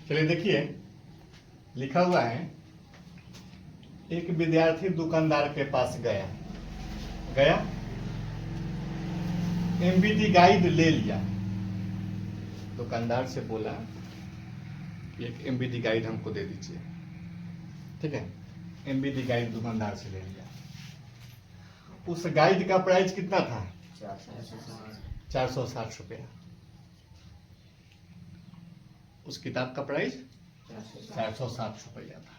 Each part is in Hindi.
चलिए देखिए, लिखा हुआ है एक विद्यार्थी दुकानदार के पास गया एमबीटी गाइड ले लिया। दुकानदार से बोला एक एमबीटी गाइड हमको दे दीजिए। ठीक है, एमबीटी गाइड दुकानदार से ले लिया। उस गाइड का प्राइस कितना था? 460 रुपया। उस किताब का प्राइस 460 रुपया था।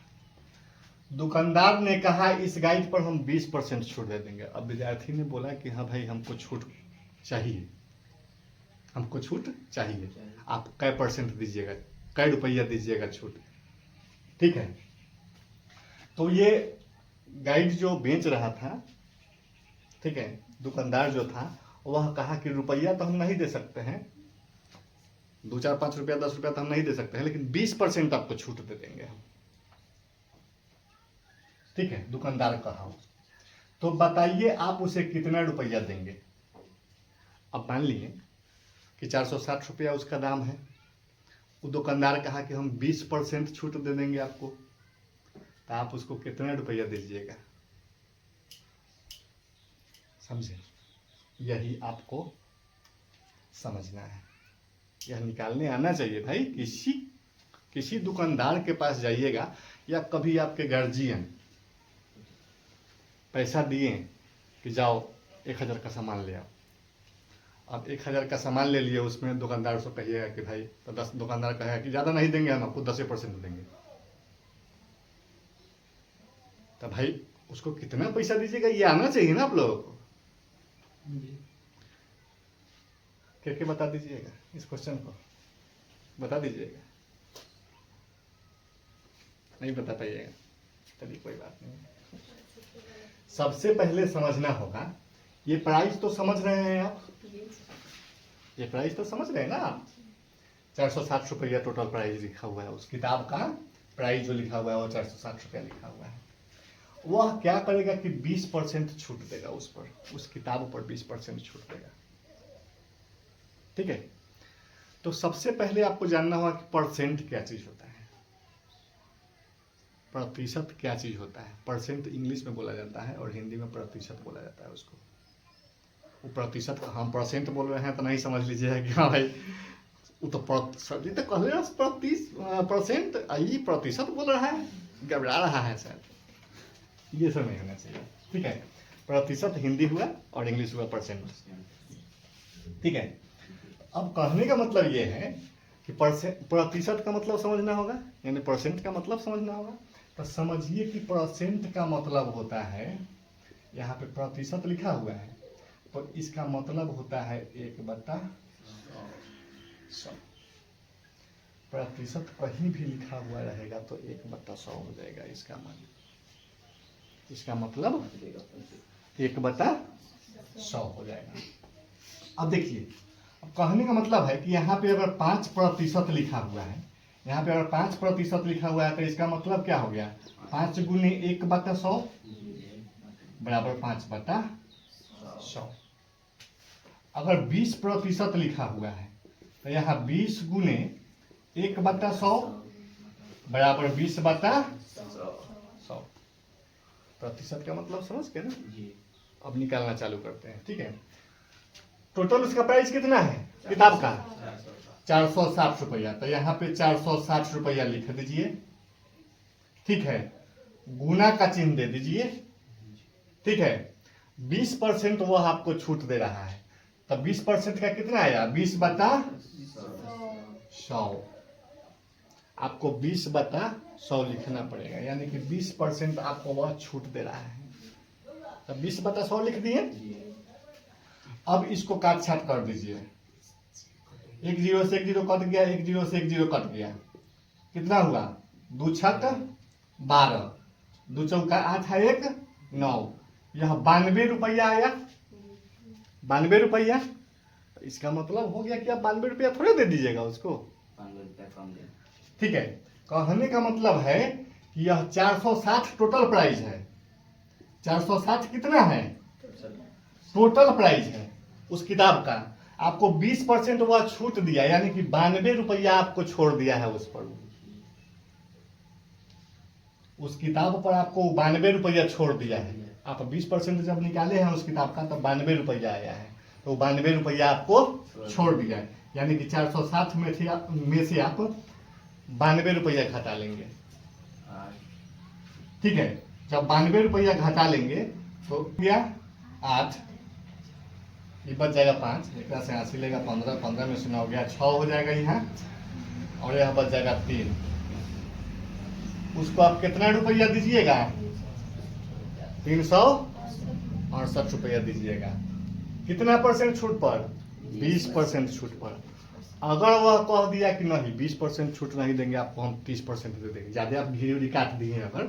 दुकानदार ने कहा इस गाइड पर हम 20% छूट दे देंगे। अब विद्यार्थी ने बोला कि हाँ भाई हमको छूट चाहिए, हमको छूट चाहिए, आप कै परसेंट दीजिएगा, कै रुपया दीजिएगा छूट। ठीक है, तो ये गाइड जो बेच रहा था, ठीक है, दुकानदार जो था वह कहा कि रुपया तो हम नहीं दे सकते हैं, 2, 4, 5 रुपया 10 रुपया तो हम नहीं दे सकते हैं, लेकिन 20% आपको छूट दे देंगे हम। ठीक है, दुकानदार कहा। तो बताइए आप उसे कितना रुपया देंगे? अब मान लिए कि 460 रुपया उसका दाम है, वो दुकानदार कहा कि हम 20% छूट दे देंगे आपको, तो आप उसको कितना रुपया दीजिएगा? समझे? यही आपको समझना है, यह निकालने आना चाहिए भाई। किसी दुकानदार के पास जाइएगा या कभी आपके गार्जियन पैसा दिए कि जाओ 1000 का सामान ले आओ, आप 1000 का सामान ले लिए, उसमें दुकानदार से कहिएगा कि भाई तो 10, दुकानदार कहेगा कि ज़्यादा नहीं देंगे, हम आपको 10% देंगे। तो भाई उसको कितना पैसा दीजिएगा ये आना चाहिए ना आप लोगों को। क्या बता दीजिएगा, इस क्वेश्चन को बता दीजिएगा। नहीं बता पाइएगा, चलिए कोई बात नहीं। सबसे पहले समझना होगा, ये प्राइस तो समझ रहे हैं आप, ये प्राइस तो समझ रहे हैं ना आप। 460 रुपया टोटल प्राइस लिखा हुआ है, उस किताब का प्राइस जो लिखा हुआ है वो 460 रुपया लिखा हुआ है। वह क्या करेगा कि 20% छूट देगा उस पर, उस किताब पर 20% छूट देगा। ठीक है, तो सबसे पहले आपको जानना होगा कि परसेंट क्या चीज होता है, प्रतिशत क्या चीज होता है। परसेंट इंग्लिश में बोला जाता है और हिंदी में प्रतिशत बोला जाता है उसको। वो प्रतिशत, हम परसेंट बोल रहे हैं तो नहीं समझ लीजिए कि हाँ भाई वो तो परसेंट प्रतिशत बोल रहा है, घबरा रहा है शायद, ये सब नहीं होना चाहिए। ठीक है, प्रतिशत हिंदी हुआ और इंग्लिश हुआ परसेंट। ठीक है, अब कहने का मतलब ये है कि प्रतिशत का मतलब समझना होगा, यानी परसेंट का मतलब समझना होगा। तो समझिए कि परसेंट का मतलब होता है, यहाँ पे प्रतिशत लिखा हुआ है तो इसका मतलब होता है 1/100। प्रतिशत कहीं भी लिखा हुआ रहेगा तो 1/100 हो जाएगा। इसका मतलब 1/100 हो जाएगा। अब देखिए, अब कहने का मतलब है कि यहाँ पे अगर 5% लिखा हुआ है, यहाँ पे अगर 5% लिखा हुआ है तो इसका मतलब क्या हो गया? 5 गुने 1/100 बराबर 5/100। अगर 20% लिखा हुआ है तो यहाँ 20 गुने 1/100 बराबर 20/100। प्रतिशत का मतलब समझ गए ना? अब निकालना चालू करते हैं। ठीक है, टोटल उसका प्राइस कितना है किताब का? 460 रुपया। तो यहाँ पे 460 रुपया लिख दीजिए। ठीक है, गुना का चिन्ह दे दीजिए। ठीक है, 20% वह आपको छूट दे रहा है, तो 20% का कितना आया? 20/100। आपको 20/100 लिखना पड़ेगा, यानी कि 20% आपको वह छूट दे रहा है। तो 20/100 लिख दिए। अब इसको काट छाट कर दीजिए। 1 0 से 1 0 कट गया, 1 0 से 1 0 कट गया, कितना हुआ? 2 छक 12, 2 चौका 8 है 1 9, यह 92 रुपया आया। 92 रुपया, तो इसका मतलब हो गया कि आप 92 रुपया थोड़े दे दीजिएगा उसको। ठीक है, कहने का मतलब है कि यह 460 टोटल प्राइस है। 460 कितना है? टोटल प्राइस है उस किताब का। आपको 20% वह छूट दिया, यानी कि 92 रुपया आपको छोड़ दिया है उस पर। उस किताब पर आपको 92 रुपया छोड़ दिया है। आप 20% जब निकाले हैं उस किताब का तब 92 रुपया आया है, तो 92 रुपया आपको छोड़ दिया है, यानी कि 460 में से आप 92 रुपया घटा लेंगे। ठीक है, जब 92 रुपया घटा लेंगे तो क्या 8, ये बच जाएगा 5, एक से 80 लेगा 15, 15 में से 9 हो गया 6 हो जाएगा यहाँ, और यहाँ बच जाएगा 3। उसको आप कितना रुपया दीजिएगा? 368 रुपया दीजिएगा। कितना परसेंट छूट पर? 20% छूट पर। अगर वह कह दिया कि नहीं 20% छूट नहीं देंगे आपको, हम 30% दे देंगे, ज्यादा आप घी काट दिए, अगर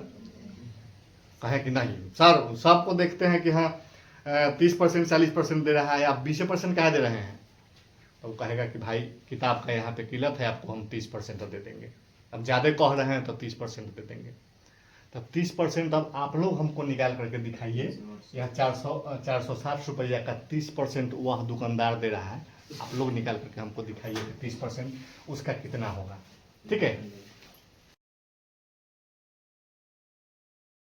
कहे कि नहीं सर सबको देखते हैं कि हाँ 30% 40% दे रहा है, आप 20% कहा दे रहे हैं, तो कहेगा कि भाई किताब का यहाँ पे किल्लत है, आपको हम 30% दे देंगे। अब ज़्यादा कह रहे हैं तो 30% दे देंगे। तब 30% अब आप लोग हमको निकाल करके दिखाइए, यहाँ 460 रुपया का 30% वह दुकानदार दे रहा है, आप लोग निकाल करके हमको दिखाइए 30% उसका कितना होगा। ठीक है,